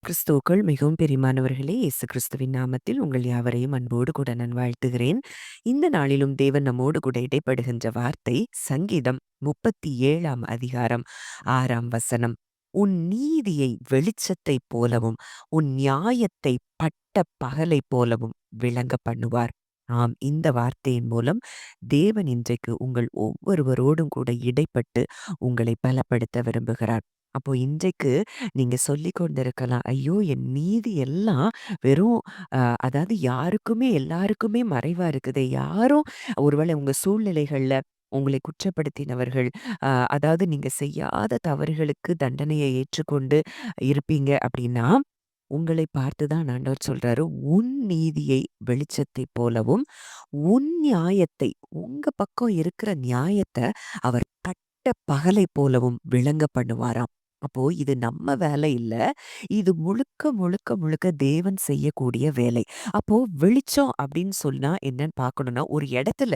கிறிஸ்துவுக்குள் மிகவும் பிரியமானவர்களே, இயேசு கிறிஸ்துவின் நாமத்தில் உங்கள் யாவரையும் அன்போடு கூட நான் வாழ்த்துகிறேன். இந்த நாளிலும் தேவன் நம்மோடு கூட இடைப்படுகின்ற வார்த்தை சங்கீதம் 37ஆம் அதிகாரம் 6ஆம் வசனம். உன் நீதியை வெளிச்சத்தைப் போலவும் உன் நியாயத்தை பட்ட பகலைப் போலவும் விளங்க பண்ணுவார். ஆம், இந்த வார்த்தையின் மூலம் தேவன் இன்றைக்கு உங்கள் ஒவ்வொருவரோடும் கூட இடைப்பட்டு உங்களை பலப்படுத்த விரும்புகிறார். அப்போ இன்றைக்கு நீங்க சொல்லிக் கொண்டிருக்கலாம். ஐயோ! என் நீதி எல்லாம் வெறும் அ அதாவது யாருக்குமே எல்லாருக்குமே மறைவா இருக்குதே. யாரும் ஒருவேளை உங்க சூழ்நிலைகள்ல உங்களை குற்றப்படுத்தினவர்கள், அதாவது நீங்க செய்யாத தவறுகளுக்கு தண்டனையை ஏற்றுக்கொண்டு இருப்பீங்க அப்படின்னா, உங்களை பார்த்து தான் ஆண்டவர் சொல்றாரு, "உன் நீதியை வெளிச்சத்தைப் போலவும், உன் நியாயத்தை உங்க பக்கம் இருக்கிற நியாயத்த அவர் பட்ட பகலைப் போலவும் விளங்க பண்ணுவாராம்." அப்போ இது நம்ம வேலை இல்ல. இது முழுக்க, முழுக்க, முழுக்க தேவன் செய்யக்கூடிய வேலை. அப்போ வெளிச்சம் அப்படின்னு சொன்னா என்னன்னு பார்க்கணும்னா, ஒரு இடத்துல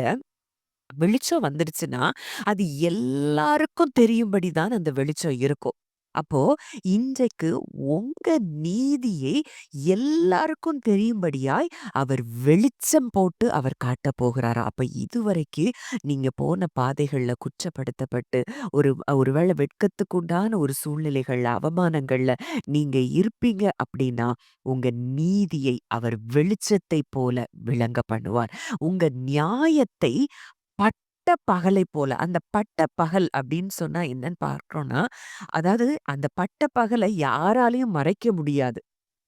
வெளிச்சம் வந்துடுச்சுன்னா, அது எல்லாருக்கும் தெரியும்படி தான் அந்த வெளிச்சம் இருக்கும். அப்போ இன்றைக்கு உங்க நீதியை எல்லாருக்கும் தெரியும்படியாய் அவர் வெளிச்சம் போட்டு அவர் காட்டப் போகிறாராம். அப்ப இதுவரைக்கு நீங்க போன பாதைகள்ல குற்றப்படுத்தப்பட்டு, ஒரு ஒருவேளை வெட்கத்துக்குண்டான ஒரு சூழ்நிலைகள்ல, அவமானங்கள்ல நீங்க இருப்பீங்க அப்படின்னா, உங்க நீதியை அவர் வெளிச்சத்தைப் போல விளங்க பண்ணுவார். உங்க நியாயத்தை பட்ட பகலைப் போல. அந்த பட்ட பகல் அப்படின்னு சொன்னா என்னன்னு பார்க்கிறோம்னா, அதாவது அந்த பட்ட பகல யாராலயும் மறைக்க முடியாது.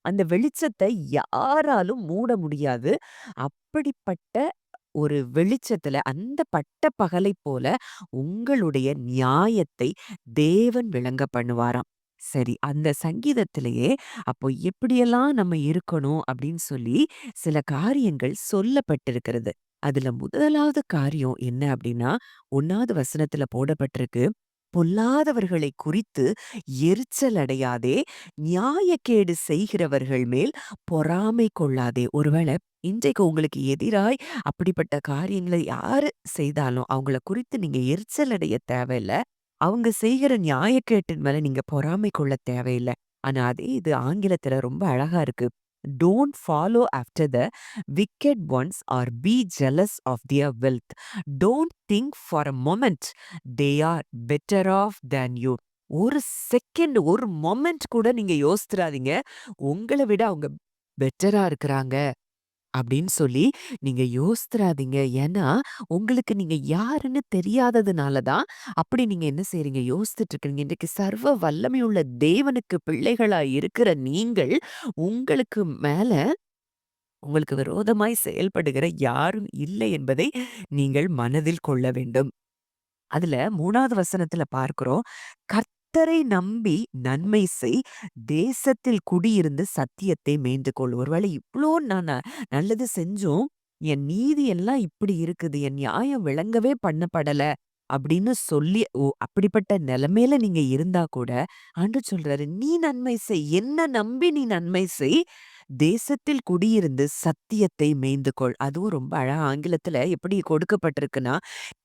அந்த வெளிச்சத்த யாராலும் மூட முடியாது. அப்படிப்பட்ட ஒரு வெளிச்சத்துல அந்த பட்ட பகலைப் போல உங்களுடைய நியாயத்தை தேவன் விளங்க பண்ணுவாராம். சரி, அந்த சங்கீதத்திலேயே அப்போ எப்படியெல்லாம் நம்ம இருக்கணும் அப்படின்னு சொல்லி சில காரியங்கள் சொல்லப்பட்டிருக்கிறது. அதுல முதலாவது காரியம் என்ன அப்படின்னா, 1வது வசனத்துல போடப்பட்டிருக்கு. பொல்லாதவர்களை குறித்து எரிச்சல் அடையாதே, நியாயக்கேடு செய்கிறவர்கள் மேல் பொறாமை கொள்ளாதே. ஒருவேளை இன்றைக்கு உங்களுக்கு எதிராய் அப்படிப்பட்ட காரியங்களை யாரு செய்தாலும் அவங்கள குறித்து நீங்க எரிச்சல் அடைய தேவையில்ல. அவங்க செய்கிற நியாயக்கேட்டின் மேல நீங்க பொறாமை கொள்ள தேவையில்ல. ஆனா அதே இது ஆங்கிலத்துல ரொம்ப அழகா இருக்கு. Don't follow after the wicked ones or be jealous of their wealth. Don't think for a moment they are better off than you. ஒரு செகண்ட், ஒரு மொமெண்ட் கூட நீங்க யோசிச்சிராதீங்க. உங்கள விட அவங்க பெட்டரா இருக்கிறாங்க அப்படின்னு சொல்லி நீங்க யோசிச்சிராதீங்க. ஏன்னா, உங்களுக்கு நீங்க யாருன்னு தெரியாததுனால தான், அப்படி நீங்க என்ன செய்றீங்க? யோசிச்சுட்டு இருக்கீங்க. இன்றைக்கு சர்வ வல்லமையுள்ள தேவனுக்கு பிள்ளைகளா இருக்கிற நீங்கள், உங்களுக்கு மேல உங்களுக்கு விரோதமாய் செயல்படுகிற யாரும் இல்லை என்பதை நீங்கள் மனதில் கொள்ள வேண்டும். அதுல 3வது வசனத்துல பார்க்கிறோம். கர்த்தரை நம்பி நன்மை செய், தேசத்தில் குடியிருந்து சத்தியத்தை மேய்ந்துகொள். ஒருவேளை இவ்ளோ நான் நல்லது செஞ்சும், என் நீதி எல்லாம் இப்படி இருக்குது. என் நியாயம் விளங்கவே பண்ணப்படல. அப்படின்னு சொல்லி அப்படிப்பட்ட நிலைமையில நீங்க இருந்தா கூட, ஆண்டவர் சொல்றாரு, "நீ நன்மை செய். என்ன நம்பி நீ நன்மை செய். தேசத்தில் குடியிருந்து சத்தியத்தை மேய்ந்துகொள்." அதுவும் ரொம்ப அழகா ஆங்கிலத்துல எப்படி கொடுக்கப்பட்டிருக்குன்னா,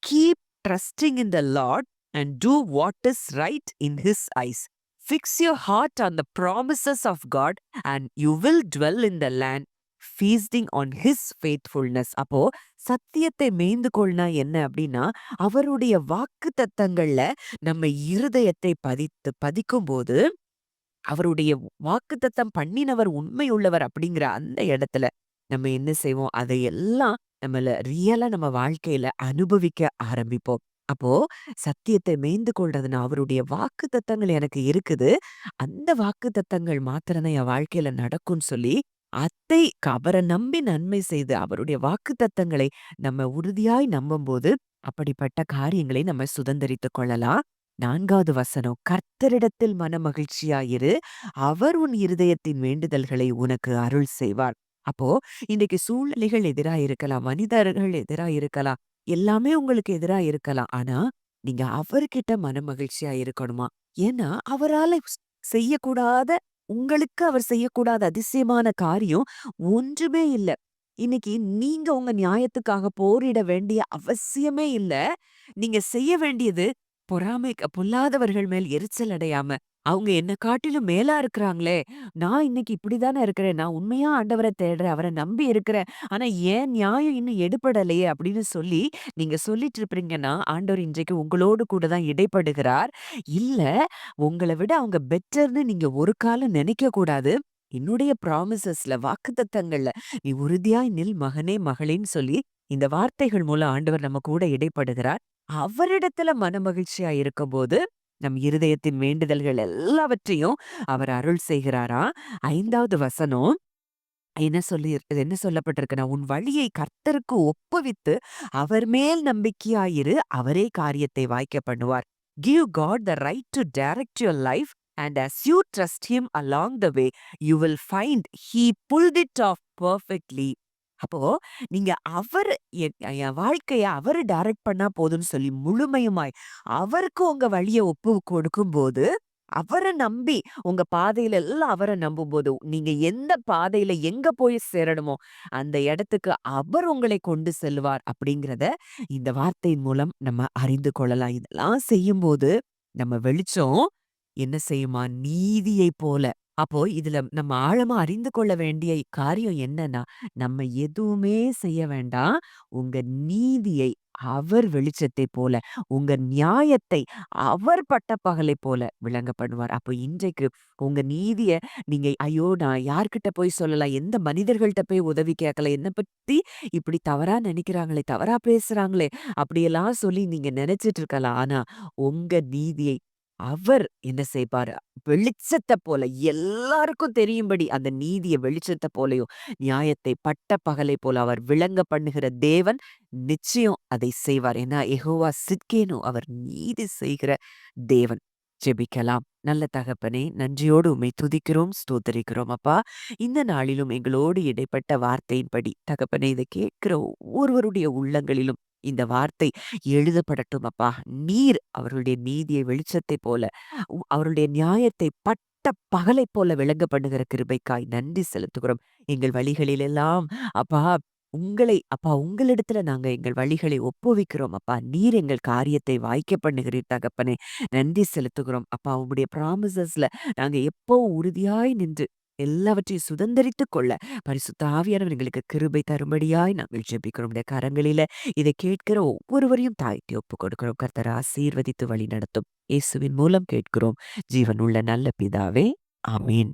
"keep trusting in the Lord and do what is right in His eyes. Fix your heart on the promises of God and you will dwell in the land, feasting on His faithfulness." அப்போ சத்தியத்தை மேய்ந்து கொள்னா என்ன அப்படின்னா, அவருடைய வாக்கு தத்தங்கள்ல நம்ம இருதயத்தை பதிக்கும்போது அவருடைய வாக்குத்தத்தம் பண்ணினவர் உண்மை உள்ளவர் அப்படிங்கிற அந்த இடத்துல நம்ம என்ன செய்வோம்? அதையெல்லாம் நம்மள ரியலா நம்ம வாழ்க்கையில அனுபவிக்க ஆரம்பிப்போம். அப்போ சத்தியத்தை மேய்ந்து கொள்றதுன்னா, அவருடைய வாக்குத்தத்தங்கள் எனக்கு இருக்குது. அந்த வாக்குத்தத்தங்கள் மாத்திரம் தான் என் வாழ்க்கையில நடக்கும்னு சொல்லி, அதை அவர நம்பி நன்மை செய்து, அவருடைய வாக்குத்தத்தங்களை நம்ம உறுதியாய் நம்பும்போது, அப்படிப்பட்ட காரியங்களை நம்ம சுதந்தரித்துக் கொள்ளலாம். 4வது வசனம். கர்த்தரிடத்தில் மனமகிழ்ச்சியாயிரு. அவர் உன் இருதயத்தின் வேண்டுதல்களை உனக்கு அருள் செய்வார். அப்போ இன்னைக்கு சூழ்நிலைகள் எதிரா இருக்கலாம். மனிதர்கள் எதிரா இருக்கலாம். எல்லாமே உங்களுக்கு எதிரா இருக்கலாம். ஆனா, நீங்க அவர்கிட்ட மனமகிழ்ச்சியா இருக்கணுமா? ஏன்னா, அவரால செய்யக்கூடாத உங்களுக்கு அவர் செய்யக்கூடாத அதிசயமான காரியம் ஒன்றுமே இல்ல. இன்னைக்கு நீங்க உங்க நியாயத்துக்காக போரிட வேண்டிய அவசியமே இல்ல. நீங்க செய்ய வேண்டியது பொல்லாதவர்கள் மேல் எரிச்சல் அடையாம, அவங்க என்ன காட்டிலும் மேலா இருக்கிறாங்களே! நான் இன்னைக்கு இப்படித்தானே இருக்கிறேன். நான் உண்மையா ஆண்டவர தேடுறேன். அவர நம்பி இருக்கிறேன். ஆனா என் நியாயம் இன்னும் எடுபடலையே! அப்படின்னு சொல்லி நீங்க சொல்லிட்டு இருப்பீங்கன்னா, ஆண்டவர் இன்றைக்கு உங்களோடு கூட தான் இடைப்படுகிறார். இல்ல, உங்கள விட அவங்க பெட்டர்ன்னு நீங்க ஒரு காலம் நினைக்க கூடாது. என்னுடைய ப்ராமிசஸ்ல வாக்குத்தத்தங்கள்ல நீ உறுதியாய் நில் மகனே, மகளேன்னு சொல்லி இந்த வார்த்தைகள் மூலம் ஆண்டவர் நம்ம கூட இடைப்படுகிறார். அவரிடத்துல மனமகிழ்ச்சியா இருக்கும்போது நம் இருதயத்தின் வேண்டுதல்கள் எல்லாவற்றையும் அவர் அருள் செய்கிறாராம். 5வது வசனம் என்ன சொல்லப்பட்டிருக்குன்னா, "உன் வழியை கர்த்தருக்கு ஒப்புவித்து, அவர் மேல் நம்பிக்கையாயிரு. அவரே காரியத்தை வாய்க்க பண்ணுவார்." Give God the right to direct your life, and as you trust him along the way, you will find he pulled it off perfectly. அப்போ நீங்க அவர் என் என் வாழ்க்கைய அவரு டைரக்ட் பண்ணா போதும்ன்னு சொல்லி முழுமையுமாய் அவருக்கு உங்க வழிய ஒப்பு கொடுக்கும்போது, அவர நம்பி உங்க பாதையில எல்லாம் அவர நம்பும்போது, நீங்க எந்த பாதையில எங்க போய் சேரணுமோ, அந்த இடத்துக்கு அவர் உங்களை கொண்டு செல்வார் அப்படிங்கிறத இந்த வார்த்தையின் மூலம் நம்ம அறிந்து கொள்ளலாம். இதெல்லாம் செய்யும்போது நம்ம வெளிச்சம் என்ன செய்யுமா? நீதியைப் போல. அப்போ இதுல நம்ம ஆழமா அறிந்து கொள்ள வேண்டிய காரியம் என்னன்னா, நம்ம எதுவுமே செய்ய வேண்டாம். உங்க நீதியை அவர் வெளிச்சத்தைப் போல, உங்க நியாயத்தை அவர் பட்டப்பகலைப் போல விளங்க பண்ணுவார். அப்போ இன்றைக்கு உங்க நீதிய நீங்க ஐயோ! நான் யார்கிட்ட போய் சொல்லலாம்? எந்த மனிதர்கள்ட்ட போய் உதவி கேட்கலாம்? என்ன பத்தி இப்படி தவறா நினைக்கிறாங்களே, தவறா பேசுறாங்களே, அப்படியெல்லாம் சொல்லி நீங்க நினைச்சிட்டு இருக்கலாம். ஆனா, உங்க நீதியை அவர் என்ன செய்வாரு? வெளிச்சத்த போல எல்லாருக்கும் தெரியும்படி அந்த நீதிய வெளிச்சத்த போலயும், நியாயத்தை பட்ட பகலை போல அவர் விளங்க பண்ணுகிற தேவன் நிச்சயம் அதை செய்வார். ஏன்னா யெகோவா சிட்கேனு அவர் நீதி செய்கிற தேவன். ஜெபிக்கலாம். நல்ல தகப்பனே, நன்றியோடு உம்மை துதிக்கிறோம், ஸ்தோத்தரிக்கிறோம் அப்பா. இந்த நாளிலும் எங்களோடு இடைப்பட்ட வார்த்தையின்படி தகப்பனே, இதை கேட்கிற ஒவ்வொருவருடைய உள்ளங்களிலும் இந்த வார்த்தை எழுதப்படட்டும் அப்பா. நீர் அவர்களுடைய நீதியை வெளிச்சத்தைப் போல, அவருடைய நியாயத்தை பட்ட பகலைப் போல விளங்க பண்ணுகிற கிருபைக்காய் நன்றி செலுத்துகிறோம். எங்கள் வழிகளிலெல்லாம் அப்பா அப்பா உங்களிடத்துல நாங்க எங்கள் வழிகளை ஒப்புவிக்கிறோம் அப்பா. நீர் எங்கள் காரியத்தை வாய்க்க பண்ணுகிறீர் தகப்பனே. நன்றி செலுத்துகிறோம். அப்பா உம்முடைய ப்ராமிசஸ்ல நாங்க எப்பவும் உறுதியாய் நின்று எல்லாவற்றையும் சுதந்தரித்துக் கொள்ள பரிசுத்த ஆவியானவர் எங்களுக்கு கிருபை தரும்படியாய் நாங்கள் ஜெபிக்கிறோம். உம்முடைய கரங்களில இதை கேட்கிற ஒவ்வொருவரையும் தாழ்த்தி ஒப்புக் கொடுக்கிறோம். கர்த்தர் ஆசீர்வதித்து வழி நடத்தும். இயேசுவின் மூலம் கேட்கிறோம். ஜீவனுள்ள நல்ல பிதாவே. ஆமென்.